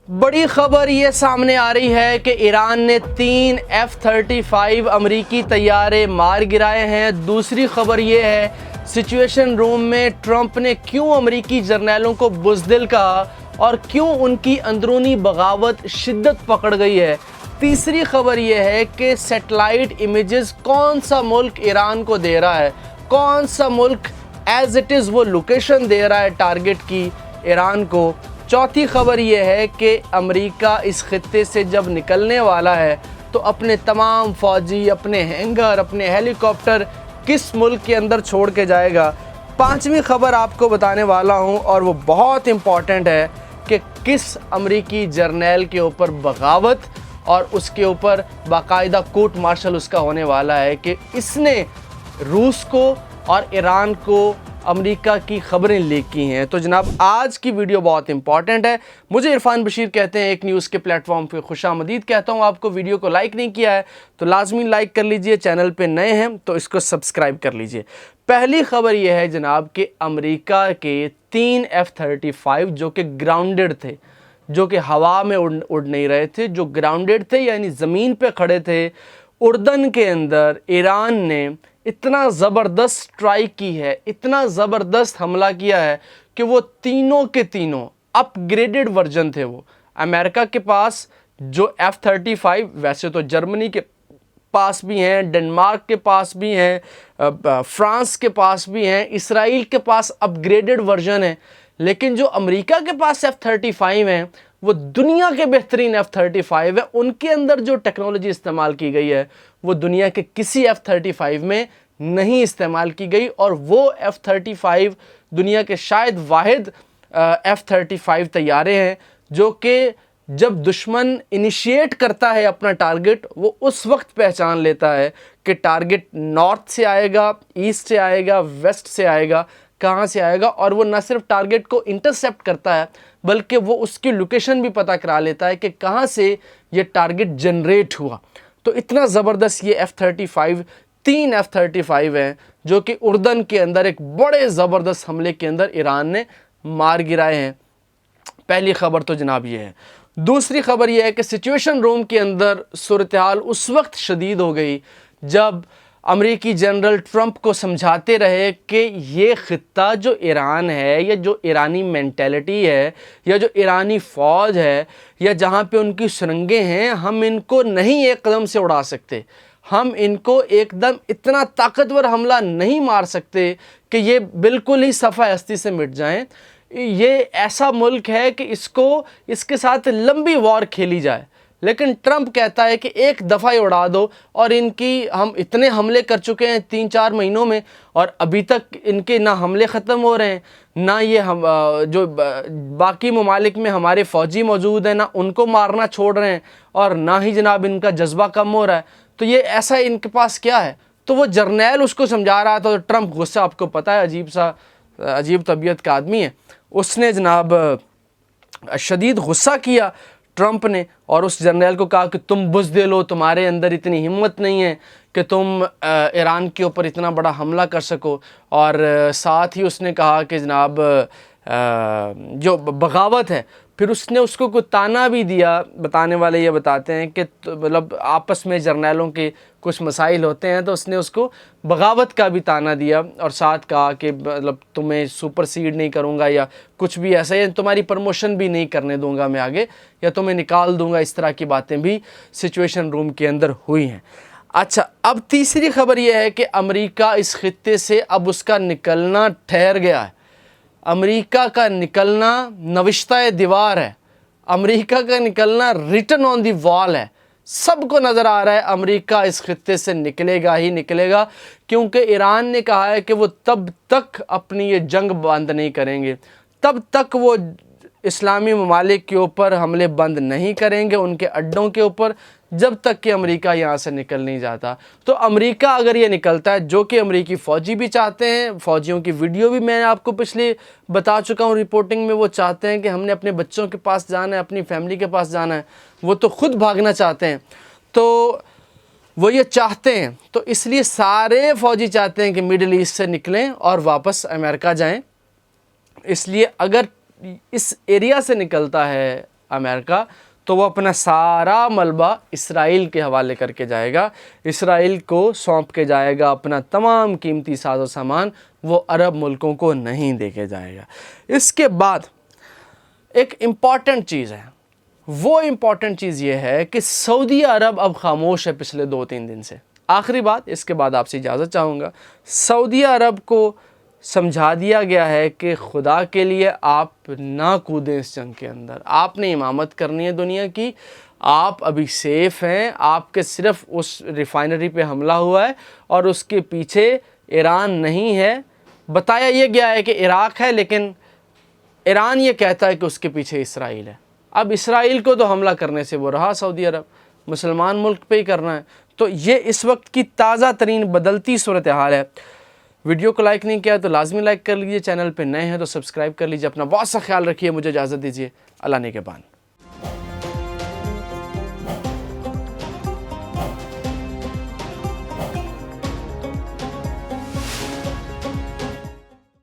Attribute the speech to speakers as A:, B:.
A: بڑی خبر یہ سامنے آ رہی ہے کہ ایران نے 3 F-35 امریکی طیارے مار گرائے ہیں۔ دوسری خبر یہ ہے سچویشن روم میں ٹرمپ نے کیوں امریکی جرنیلوں کو بزدل کہا اور کیوں ان کی اندرونی بغاوت شدت پکڑ گئی ہے۔ تیسری خبر یہ ہے کہ سیٹلائٹ امیجز کون سا ملک ایران کو دے رہا ہے، کون سا ملک ایز اٹ از وہ لوکیشن دے رہا ہے ٹارگٹ کی ایران کو۔ چوتھی خبر یہ ہے کہ امریکہ اس خطے سے جب نکلنے والا ہے تو اپنے تمام فوجی، اپنے ہینگر، اپنے ہیلی کاپٹر کس ملک کے اندر چھوڑ کے جائے گا۔ پانچویں خبر آپ کو بتانے والا ہوں اور وہ بہت امپورٹنٹ ہے کہ کس امریکی جرنیل کے اوپر بغاوت اور اس کے اوپر باقاعدہ کورٹ مارشل اس کا ہونے والا ہے کہ اس نے روس کو اور ایران کو امریکہ کی خبریں لیک کی ہیں۔ تو جناب آج کی ویڈیو بہت امپورٹنٹ ہے۔ مجھے عرفان بشیر کہتے ہیں، ایک نیوز کے پلیٹ فارم پہ خوش آمدید کہتا ہوں آپ کو۔ ویڈیو کو لائک نہیں کیا ہے تو لازمی لائک کر لیجئے، چینل پہ نئے ہیں تو اس کو سبسکرائب کر لیجئے۔ پہلی خبر یہ ہے جناب کہ امریکہ کے 3 F-35 جو کہ گراؤنڈڈ تھے، جو کہ ہوا میں اڑ نہیں رہے تھے، جو گراؤنڈڈ تھے یعنی زمین پہ کھڑے تھے، اردن کے اندر ایران نے اتنا زبردست سٹرائک کی ہے، اتنا زبردست حملہ کیا ہے کہ وہ تینوں کے تینوں اپ گریڈڈ ورژن تھے۔ وہ امریکہ کے پاس جو F-35 ویسے تو جرمنی کے پاس بھی ہیں، ڈنمارک کے پاس بھی ہیں، فرانس کے پاس بھی ہیں، اسرائیل کے پاس اپ گریڈڈ ورژن ہے، لیکن جو امریکہ کے پاس F-35 ہیں وہ دنیا کے بہترین F-35 ہے۔ ان کے اندر جو ٹیکنالوجی استعمال کی گئی ہے وہ دنیا کے کسی F-35 میں نہیں استعمال کی گئی، اور وہ F-35 دنیا کے شاید واحد F-35 طیارے ہیں جو کہ جب دشمن انیشیٹ کرتا ہے اپنا ٹارگٹ، وہ اس وقت پہچان لیتا ہے کہ ٹارگٹ نارتھ سے آئے گا، ایسٹ سے آئے گا، ویسٹ سے آئے گا، کہاں سے آئے گا، اور وہ نہ صرف ٹارگٹ کو انٹرسیپٹ کرتا ہے بلکہ وہ اس کی لوکیشن بھی پتہ کرا لیتا ہے کہ کہاں سے یہ ٹارگٹ جنریٹ ہوا۔ تو اتنا زبردست یہ F-35 3 F-35 ہیں جو کہ اردن کے اندر ایک بڑے زبردست حملے کے اندر ایران نے مار گرائے ہیں۔ پہلی خبر تو جناب یہ ہے۔ دوسری خبر یہ ہے کہ سچویشن روم کے اندر صورتحال اس وقت شدید ہو گئی جب امریکی جنرل ٹرمپ کو سمجھاتے رہے کہ یہ خطہ جو ایران ہے، یا جو ایرانی مینٹیلٹی ہے، یا جو ایرانی فوج ہے، یا جہاں پہ ان کی سرنگیں ہیں، ہم ان کو نہیں ایک قدم سے اڑا سکتے، ہم ان کو ایک دم اتنا طاقتور حملہ نہیں مار سکتے کہ یہ بالکل ہی صفحہ ہستی سے مٹ جائیں۔ یہ ایسا ملک ہے کہ اس کے ساتھ لمبی وار کھیلی جائے، لیکن ٹرمپ کہتا ہے کہ ایک دفعہ ہی اڑا دو، اور ہم اتنے حملے کر چکے ہیں 3-4 مہینوں میں، اور ابھی تک ان کے نہ حملے ختم ہو رہے ہیں، نہ یہ جو باقی ممالک میں ہمارے فوجی موجود ہیں نہ ان کو مارنا چھوڑ رہے ہیں، اور نہ ہی جناب ان کا جذبہ کم ہو رہا ہے۔ تو یہ ایسا ان کے پاس کیا ہے؟ تو وہ جرنیل اس کو سمجھا رہا تھا، تو ٹرمپ غصہ، آپ کو پتہ ہے عجیب طبیعت کا آدمی ہے، اس نے جناب شدید غصہ کیا ٹرمپ نے، اور اس جرنیل کو کہا کہ تم بزدل ہو، تمہارے اندر اتنی ہمت نہیں ہے کہ تم ایران کے اوپر اتنا بڑا حملہ کر سکو، اور ساتھ ہی اس نے کہا کہ جناب جو بغاوت ہے، پھر اس نے اس کو کوئی تانا بھی دیا۔ بتانے والے یہ بتاتے ہیں کہ مطلب آپس میں جرنیلوں کے کچھ مسائل ہوتے ہیں، تو اس نے اس کو بغاوت کا بھی تانا دیا، اور ساتھ کہا کہ مطلب تمہیں سپر سیڈ نہیں کروں گا، یا کچھ بھی ایسا ہے، تمہاری پروموشن بھی نہیں کرنے دوں گا میں آگے، یا تمہیں نکال دوں گا۔ اس طرح کی باتیں بھی سچویشن روم کے اندر ہوئی ہیں۔ اچھا، اب تیسری خبر یہ ہے کہ امریکہ اس خطے سے اب اس کا نکلنا ٹھہر گیا ہے۔ امریکہ کا نکلنا نوشتہ دیوار ہے، امریکہ کا نکلنا ریٹن آن دی وال ہے۔ سب کو نظر آ رہا ہے امریکہ اس خطے سے نکلے گا ہی نکلے گا، کیونکہ ایران نے کہا ہے کہ وہ تب تک اپنی یہ جنگ بند نہیں کریں گے، تب تک وہ اسلامی ممالک کے اوپر حملے بند نہیں کریں گے، ان کے اڈوں کے اوپر، جب تک کہ امریکہ یہاں سے نکل نہیں جاتا۔ تو امریکہ اگر یہ نکلتا ہے، جو کہ امریکی فوجی بھی چاہتے ہیں، فوجیوں کی ویڈیو بھی میں آپ کو پچھلے بتا چکا ہوں رپورٹنگ میں، وہ چاہتے ہیں کہ ہم نے اپنے بچوں کے پاس جانا ہے، اپنی فیملی کے پاس جانا ہے، وہ تو خود بھاگنا چاہتے ہیں، تو وہ یہ چاہتے ہیں، تو اس لیے سارے فوجی چاہتے ہیں کہ مڈل ایسٹ سے نکلیں اور واپس امریکہ جائیں۔ اس لیے اگر اس ایریا سے نکلتا ہے امریکہ تو وہ اپنا سارا ملبہ اسرائیل کے حوالے کر کے جائے گا، اسرائیل کو سونپ کے جائے گا، اپنا تمام قیمتی ساز و سامان وہ عرب ملکوں کو نہیں دے کے جائے گا۔ اس کے بعد ایک امپورٹنٹ چیز ہے، وہ امپورٹنٹ چیز یہ ہے کہ سعودی عرب اب خاموش ہے پچھلے 2-3 دن سے۔ آخری بات، اس کے بعد آپ سے اجازت چاہوں گا، سعودی عرب کو سمجھا دیا گیا ہے کہ خدا کے لیے آپ نہ کودیں اس جنگ کے اندر، آپ نے امامت کرنی ہے دنیا کی، آپ ابھی سیف ہیں، آپ کے صرف اس ریفائنری پہ حملہ ہوا ہے اور اس کے پیچھے ایران نہیں ہے۔ بتایا یہ گیا ہے کہ عراق ہے، لیکن ایران یہ کہتا ہے کہ اس کے پیچھے اسرائیل ہے۔ اب اسرائیل کو تو حملہ کرنے سے وہ رہا سعودی عرب، مسلمان ملک پہ ہی کرنا ہے۔ تو یہ اس وقت کی تازہ ترین بدلتی صورتحال ہے۔ ویڈیو کو لائک نہیں کیا تو لازمی لائک کر لیجئے، چینل پہ نئے ہیں تو سبسکرائب کر لیجئے، اپنا بہت سا خیال رکھیے، مجھے اجازت دیجیے، اللہ نگہبان۔